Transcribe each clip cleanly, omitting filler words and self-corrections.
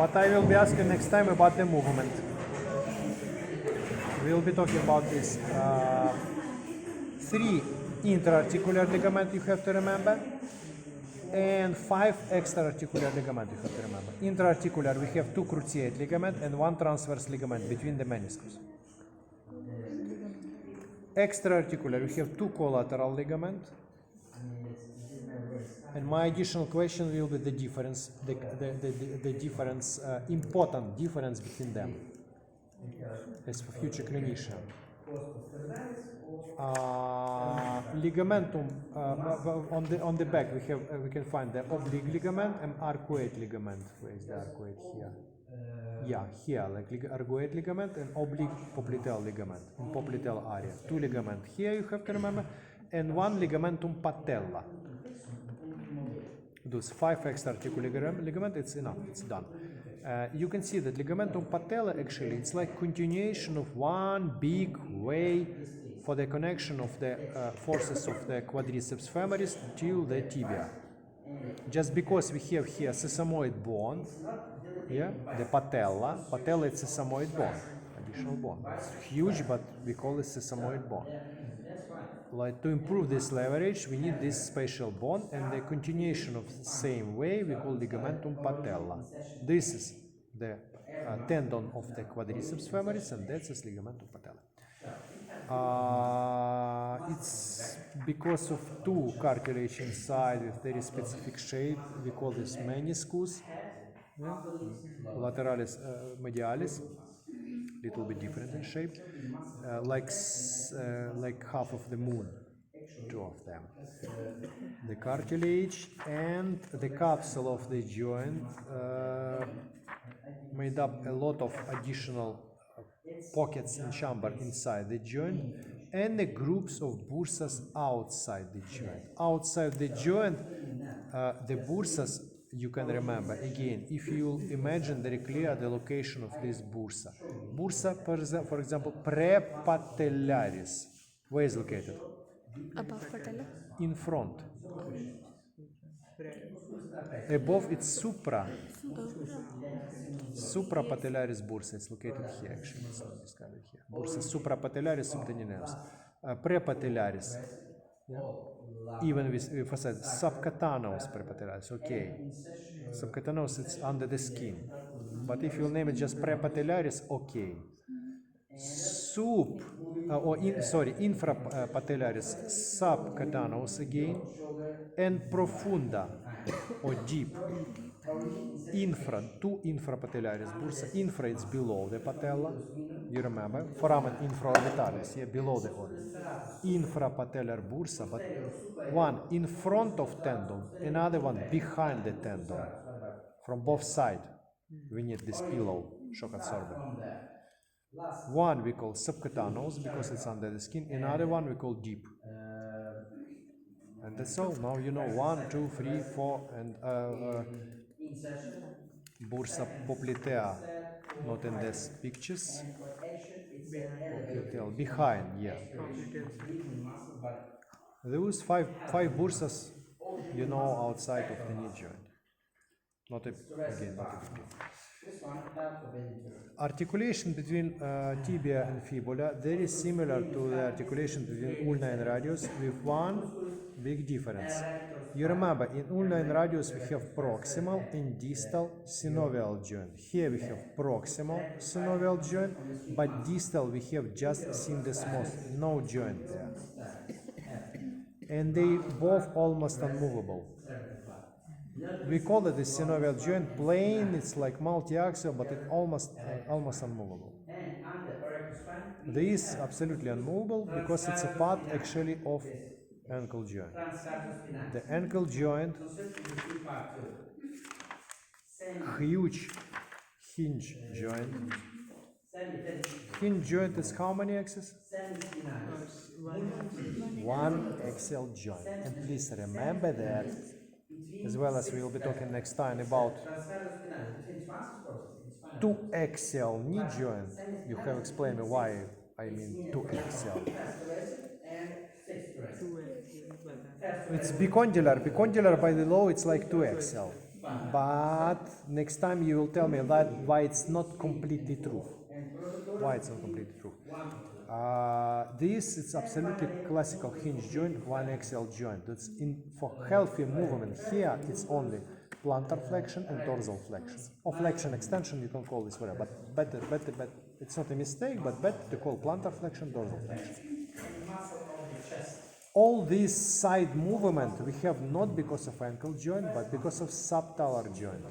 But I will be asking next time about the movement. We will be talking about this. 3 intra-articular ligament you have to remember, and 5 extra-articular ligament you have to remember. Intra-articular, we have 2 cruciate ligament and 1 transverse ligament between the meniscus. Extra-articular, we have 2 collateral ligament. And my additional question will be the difference, the difference, important difference between them, as for future clinician. Ligamentum on the back we can find the oblique ligament and arcuate ligament. Where is the arcuate? Here. Yeah, here, like arcuate ligament and oblique popliteal ligament in popliteal area. 2 ligament here you have to remember, and 1 ligamentum patella. Those 5 extra-articular ligament, it's enough, it's done. You can see that ligamentum patella actually it's like continuation of one big way for the connection of the forces of the quadriceps femoris till the tibia. Just because we have here sesamoid bone, yeah, the patella is sesamoid bone, additional bone. It's huge, but we call it sesamoid bone. Like to improve this leverage, we need this spatial bone, and the continuation of the same way we call ligamentum patella. This is the tendon of the quadriceps femoris, and that's is ligamentum patella. It's because of 2 cartilage inside with very specific shape. We call this meniscus, yeah? Lateralis medialis. Little bit different in shape, like half of the moon, 2 of them. The cartilage and the capsule of the joint made up a lot of additional pockets and chamber inside the joint, and the groups of bursas outside the joint. Outside the joint, the bursas, you can remember again if you imagine very clear the location of this bursa. Bursa, for example, prepatellaris. Where is located? Above patella? In front. Above it's supra. Suprapatellaris bursa. It's located here actually. It's not described here. Bursa suprapatellaris subtendineus. Prepatellaris. Yeah. Even with emphasize subcutaneous prepatellaris. Okay. Subcutaneous it's under the skin. But if you name it just prepatellaris, okay. Infrapatellaris subcutaneous again, and profunda or deep. Two infrapatellaris bursa. Infra is below the patella. You remember? Foramen infraorbitalis, yeah, below the orbit. Infrapatellar bursa, but one in front of tendon, another one behind the tendon. From both sides, we need this pillow, shock absorber. One we call subcutaneous because it's under the skin, another one we call deep. And that's all. Now you know 1, 2, 3, 4, and bursa poplitea, not in these pictures. Popliteal, behind, yeah. Those five bursas, you know, outside of the knee joint. Not a big deal. Articulation between tibia and fibula very similar to the articulation between ulna and radius, with one big difference. You remember, in ulna and radius we have proximal and distal synovial joint. Here we have proximal synovial joint, but distal we have just syndesmos, no joint there. And they both almost unmovable. We call it the synovial joint plane. It's like multi-axial, but it almost unmovable. This absolutely unmovable because it's a part actually of ankle joint. The ankle joint, huge hinge joint. Hinge joint is how many axes? 1 axial joint. And please remember that, as well as we will be talking next time about 2 axial knee joint. You have explained me why I mean 2 axial. It's bicondylar. Bicondylar by the law it's like 2 axial. But next time you will tell me that why it's not completely true. Why it's not completely true. This is absolutely classical hinge joint, one axial joint. That's in for healthy movement. Here it's only plantar flexion and dorsal flexion. Or flexion extension, you can call this whatever. But it's not a mistake, but better to call plantar flexion, dorsal flexion. All this side movement we have not because of ankle joint, but because of subtalar joint.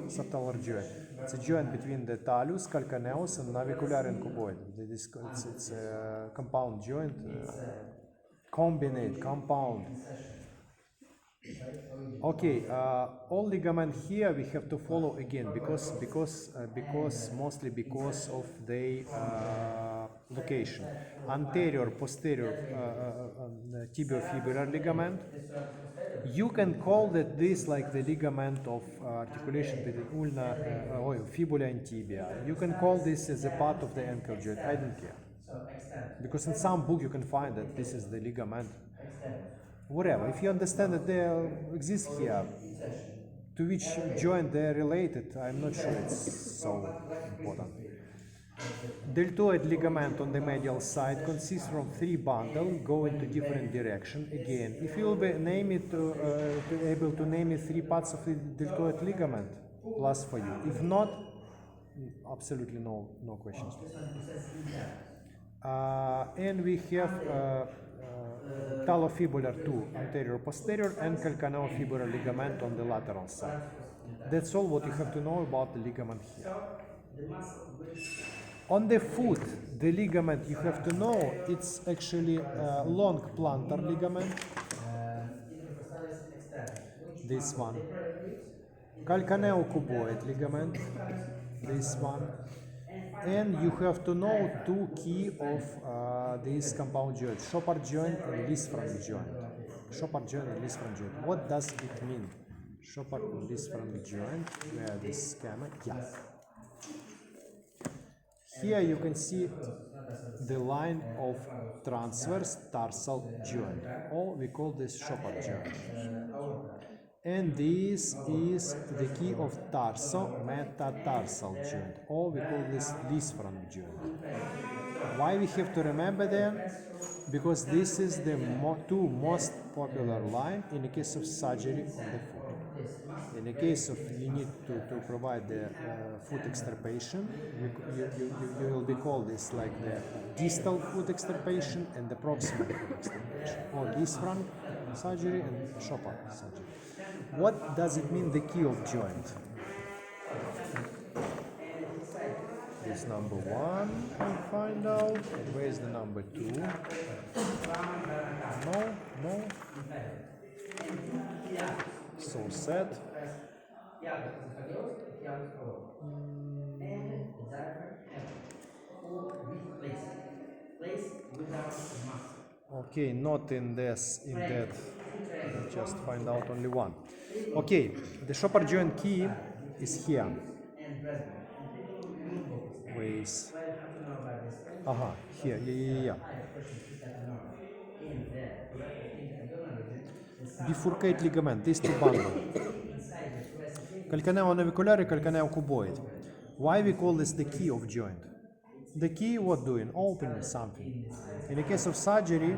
Subtalar joint. It's a joint between the talus, calcaneus, and navicular and cuboid. It's a compound joint, combinate, compound. Okay, all ligament here we have to follow again because mostly because of the location. Anterior, posterior tibiofibular ligament. You can call that this like the ligament of articulation between ulna, fibula and tibia. You can call this as a part of the ankle joint. I don't care. Because in some book you can find that this is the ligament. Whatever. If you understand that they exist here, to which joint they are related, I'm not sure it's so important. Deltoid ligament on the medial side consists from 3 bundles going to different directions. Again, if you will be able to name it 3 parts of the deltoid ligament, plus for you. If not, absolutely no questions. And we have talofibular 2 anterior posterior and calcaneofibular ligament on the lateral side. That's all what you have to know about the ligament here. On the foot, the ligament you have to know, it's actually a long plantar ligament. This one. Calcaneocuboid ligament. This one. And you have to know 2 key of this compound joint, Chopard joint and Lisfranc joint. Chopard joint and Lisfranc joint. What does it mean? Chopard and Lisfranc joint, where this schema, yeah. Here you can see the line of transverse tarsal joint, or we call this Chopard joint. And this is the key of tarso-metatarsal joint, or we call this Lisfranc joint. Why we have to remember them? Because this is the 2 most popular line in the case of surgery on the foot. In the case of you need to provide the foot extirpation, you will be called this like the distal foot extirpation and the proximal foot extirpation, or Lisfranc surgery and Chopard surgery. What does it mean, the key of joint? This number 1, I find out. Where is the number 2? No. So sad. Okay, not in this, in that. I just find out only 1. Okay, the Chopard joint key is here. Ways. Here, yeah. Bifurcate ligament, these 2 bundles. Calcaneonavicular, calcaneocuboid. Why we call this the key of joint? The key, what doing? Opening something. In the case of surgery,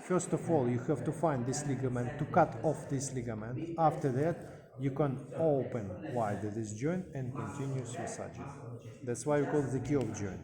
first of all, you have to find this ligament, to cut off this ligament. After that, you can open wide this joint and continue your surgery. That's why we call it the key of joint.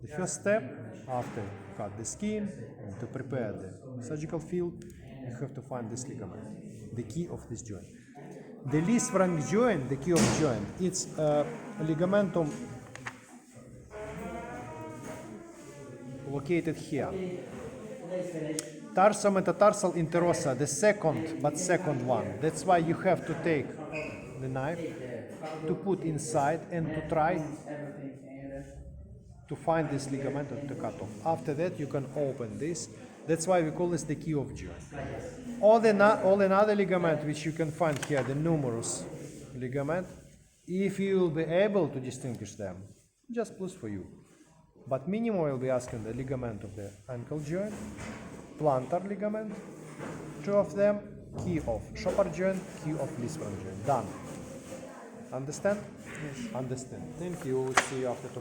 The first step, after you cut the skin and to prepare the surgical field, you have to find this ligament, the key of this joint. The Lisfranc joint, the key of joint, it's ligamentum located here. Tarso-metatarsal interossa, the second one. That's why you have to take the knife to put inside and to try to find this ligament and to cut off. After that, you can open this. That's why we call this the key of joint. All another ligament which you can find here, the numerous ligament, if you will be able to distinguish them, just plus for you. But minimum will be asking the ligament of the ankle joint, plantar ligament, 2 of them, key of shopper joint, key of Lisbon joint. Done. Understand? Yes. Understand. Thank you. See you after tomorrow.